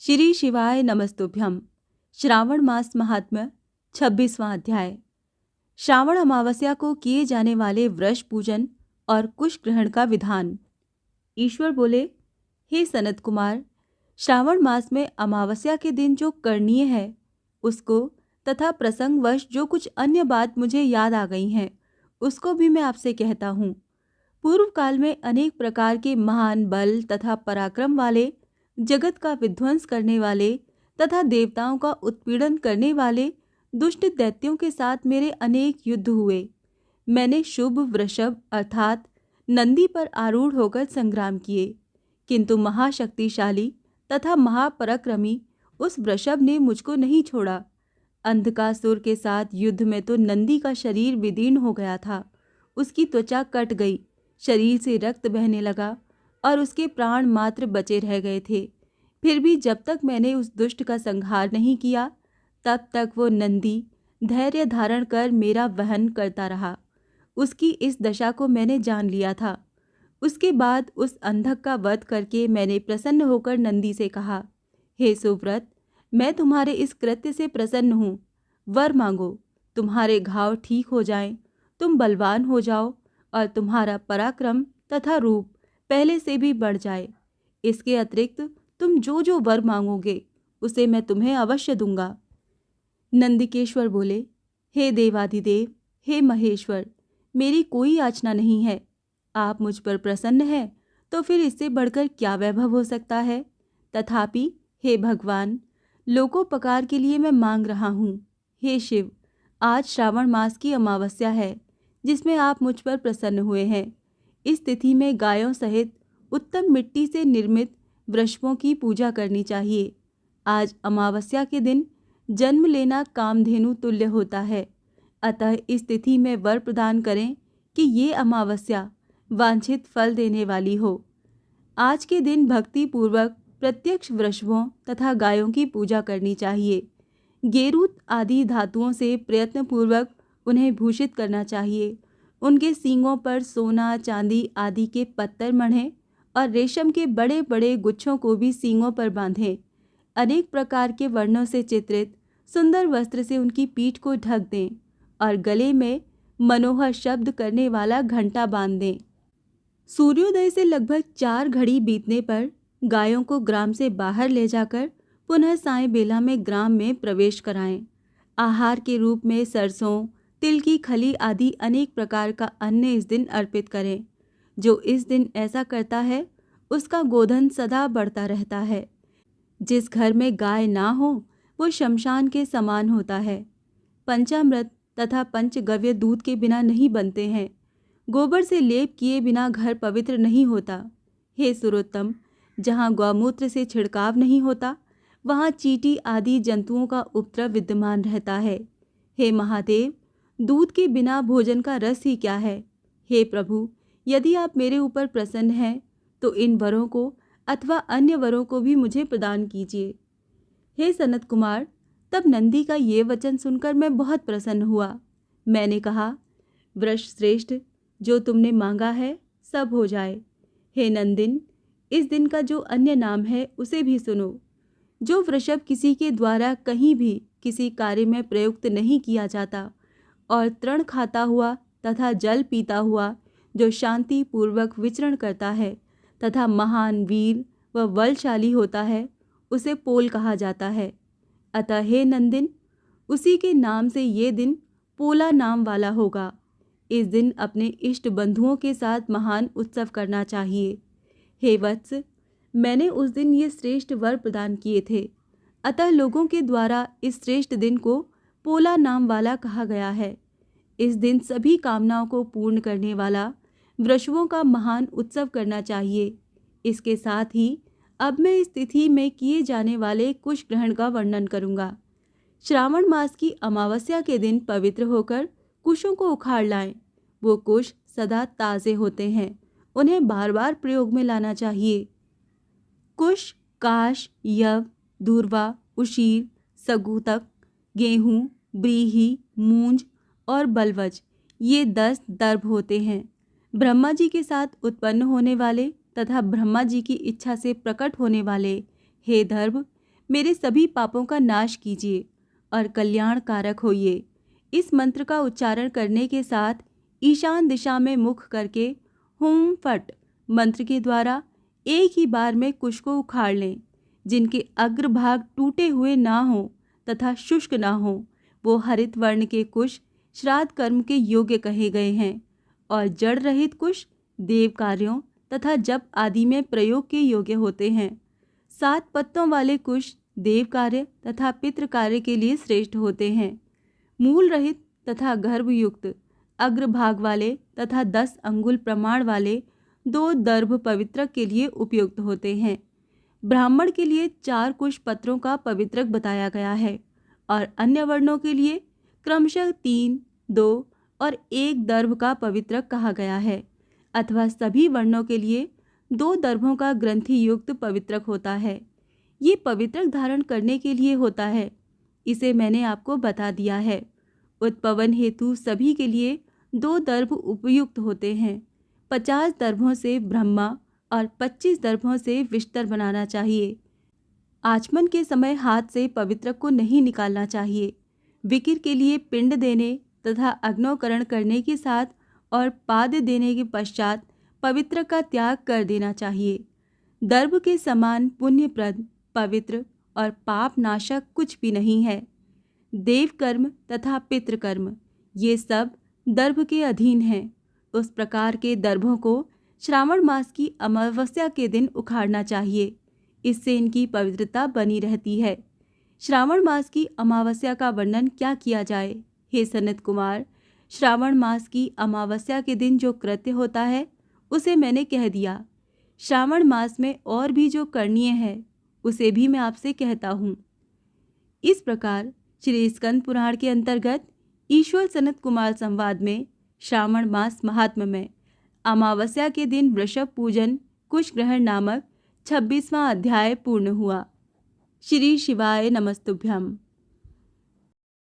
श्री शिवाय नमस्तुभ्यम। श्रावण मास महात्म्य 26वां अध्याय। श्रावण अमावस्या को किए जाने वाले वृष पूजन और कुश ग्रहण का विधान। ईश्वर बोले, हे सनत कुमार, श्रावण मास में अमावस्या के दिन जो करणीय है उसको तथा प्रसंगवश जो कुछ अन्य बात मुझे याद आ गई हैं उसको भी मैं आपसे कहता हूँ। पूर्व काल में अनेक प्रकार के महान बल तथा पराक्रम वाले, जगत का विध्वंस करने वाले तथा देवताओं का उत्पीड़न करने वाले दुष्ट दैत्यों के साथ मेरे अनेक युद्ध हुए। मैंने शुभ वृषभ अर्थात नंदी पर आरूढ़ होकर संग्राम किए, किंतु महाशक्तिशाली तथा महापराक्रमी उस वृषभ ने मुझको नहीं छोड़ा। अंधकासुर के साथ युद्ध में तो नंदी का शरीर विदीर्ण हो गया था, उसकी त्वचा कट गई, शरीर से रक्त बहने लगा और उसके प्राण मात्र बचे रह गए थे। फिर भी जब तक मैंने उस दुष्ट का संहार नहीं किया तब तक वो नंदी धैर्य धारण कर मेरा वहन करता रहा। उसकी इस दशा को मैंने जान लिया था। उसके बाद उस अंधक का वध करके मैंने प्रसन्न होकर नंदी से कहा, हे सुव्रत, मैं तुम्हारे इस कृत्य से प्रसन्न हूँ। वर मांगो, तुम्हारे घाव ठीक हो जाएं, तुम बलवान हो जाओ और तुम्हारा पराक्रम तथा रूप पहले से भी बढ़ जाए। इसके अतिरिक्त तुम जो जो वर मांगोगे उसे मैं तुम्हें अवश्य दूंगा। नंदिकेश्वर बोले, हे देवाधिदेव, हे महेश्वर, मेरी कोई याचना नहीं है। आप मुझ पर प्रसन्न हैं तो फिर इससे बढ़कर क्या वैभव हो सकता है। तथापि हे भगवान, लोकोपकार के लिए मैं मांग रहा हूँ। हे शिव, आज श्रावण मास की अमावस्या है जिसमें आप मुझ पर प्रसन्न हुए हैं। इस तिथि में गायों सहित उत्तम मिट्टी से निर्मित वृषभों की पूजा करनी चाहिए। आज अमावस्या के दिन जन्म लेना कामधेनु तुल्य होता है। अतः इस तिथि में वर प्रदान करें कि ये अमावस्या वांछित फल देने वाली हो। आज के दिन भक्ति पूर्वक प्रत्यक्ष वृषभों तथा गायों की पूजा करनी चाहिए। गेरूत आदि धातुओं से प्रयत्नपूर्वक उन्हें भूषित करना चाहिए। उनके सींगों पर सोना चांदी आदि के पत्थर मढ़ें और रेशम के बड़े बड़े गुच्छों को भी सींगों पर बांधें। अनेक प्रकार के वर्णों से चित्रित सुंदर वस्त्र से उनकी पीठ को ढक दें और गले में मनोहर शब्द करने वाला घंटा बांध दें। सूर्योदय से लगभग 4 घड़ी बीतने पर गायों को ग्राम से बाहर ले जाकर पुनः सायं बेला में ग्राम में प्रवेश कराएं। आहार के रूप में सरसों, तिल की खली आदि अनेक प्रकार का अन्न इस दिन अर्पित करें। जो इस दिन ऐसा करता है उसका गोधन सदा बढ़ता रहता है। जिस घर में गाय ना हो वो शमशान के समान होता है। पंचामृत तथा पंचगव्य दूध के बिना नहीं बनते हैं। गोबर से लेप किए बिना घर पवित्र नहीं होता। हे सुरोत्तम, जहाँ गौमूत्र से छिड़काव नहीं होता वहाँ चींटी आदि जंतुओं का उपद्रव विद्यमान रहता है। हे महादेव, दूध के बिना भोजन का रस ही क्या है। हे प्रभु, यदि आप मेरे ऊपर प्रसन्न हैं तो इन वरों को अथवा अन्य वरों को भी मुझे प्रदान कीजिए। हे सनत कुमार, तब नंदी का ये वचन सुनकर मैं बहुत प्रसन्न हुआ। मैंने कहा, वृष श्रेष्ठ, जो तुमने मांगा है सब हो जाए। हे नंदिन, इस दिन का जो अन्य नाम है उसे भी सुनो। जो वृषभ किसी के द्वारा कहीं भी किसी कार्य में प्रयुक्त नहीं किया जाता और तृण खाता हुआ तथा जल पीता हुआ जो शांति पूर्वक विचरण करता है तथा महान वीर व बलशाली होता है उसे पोल कहा जाता है। अतः हे नंदिन, उसी के नाम से ये दिन पोला नाम वाला होगा। इस दिन अपने इष्ट बंधुओं के साथ महान उत्सव करना चाहिए। हे वत्स, मैंने उस दिन ये श्रेष्ठ वर प्रदान किए थे, अतः लोगों के द्वारा इस श्रेष्ठ दिन को पोला नाम वाला कहा गया है। इस दिन सभी कामनाओं को पूर्ण करने वाला वृषभों का महान उत्सव करना चाहिए। इसके साथ ही अब मैं इस तिथि में किए जाने वाले कुश ग्रहण का वर्णन करूंगा। श्रावण मास की अमावस्या के दिन पवित्र होकर कुशों को उखाड़ लाएं। वो कुश सदा ताज़े होते हैं, उन्हें बार बार प्रयोग में लाना चाहिए। कुश, काश, यव, धूर्वा, उशीर, सगुतक, गेहूँ, ब्रीही, मूंज और बलवज, ये 10 दर्भ होते हैं। ब्रह्मा जी के साथ उत्पन्न होने वाले तथा ब्रह्मा जी की इच्छा से प्रकट होने वाले हे दर्भ, मेरे सभी पापों का नाश कीजिए और कल्याण कारक होइए। इस मंत्र का उच्चारण करने के साथ ईशान दिशा में मुख करके हुम फट मंत्र के द्वारा एक ही बार में कुश को उखाड़ लें। जिनके अग्रभाग टूटे हुए ना हो तथा शुष्क ना हो, वो हरित वर्ण के कुश श्राद्ध कर्म के योग्य कहे गए हैं और जड़ रहित कुश देव कार्यों तथा जप आदि में प्रयोग के योग्य होते हैं। 7 पत्तों वाले कुश देव कार्य तथा पितृ कार्य के लिए श्रेष्ठ होते हैं। मूल रहित तथा गर्भयुक्त अग्रभाग वाले तथा 10 अंगुल प्रमाण वाले 2 दर्भ पवित्रक के लिए उपयुक्त होते हैं। ब्राह्मण के लिए 4 कुश पत्रों का पवित्रक बताया गया है और अन्य वर्णों के लिए क्रमशः 3, 2 और 1 दर्भ का पवित्रक कहा गया है, अथवा सभी वर्णों के लिए 2 दर्भों का ग्रंथि युक्त पवित्रक होता है। ये पवित्रक धारण करने के लिए होता है, इसे मैंने आपको बता दिया है। उत्पवन हेतु सभी के लिए 2 दर्भ उपयुक्त होते हैं। 50 दर्भों से ब्रह्मा और 25 दर्भों से विस्तर बनाना चाहिए। आचमन के समय हाथ से पवित्रक को नहीं निकालना चाहिए। विकिर के लिए पिंड देने तथा अग्नोकरण करने के साथ और पाद देने के पश्चात पवित्रक का त्याग कर देना चाहिए। दर्भ के समान पुण्यप्रद, पवित्र और पाप नाशक कुछ भी नहीं है। देव कर्म तथा पितृकर्म ये सब दर्भ के अधीन हैं। उस प्रकार के दर्भों को श्रावण मास की अमावस्या के दिन उखाड़ना चाहिए। इससे इनकी पवित्रता बनी रहती है। श्रावण मास की अमावस्या का वर्णन क्या किया जाए? हे सनत कुमार, श्रावण मास की अमावस्या के दिन जो कृत्य होता है उसे मैंने कह दिया। श्रावण मास में और भी जो करणीय है उसे भी मैं आपसे कहता हूँ। इस प्रकार श्री स्कंद पुराण के अंतर्गत ईश्वर सनत कुमार संवाद में श्रावण मास महात्म्य में अमावस्या के दिन वृषभ पूजन कुश ग्रहण नामक 26वां अध्याय पूर्ण हुआ। श्री शिवाय नमस्तुभ्यम।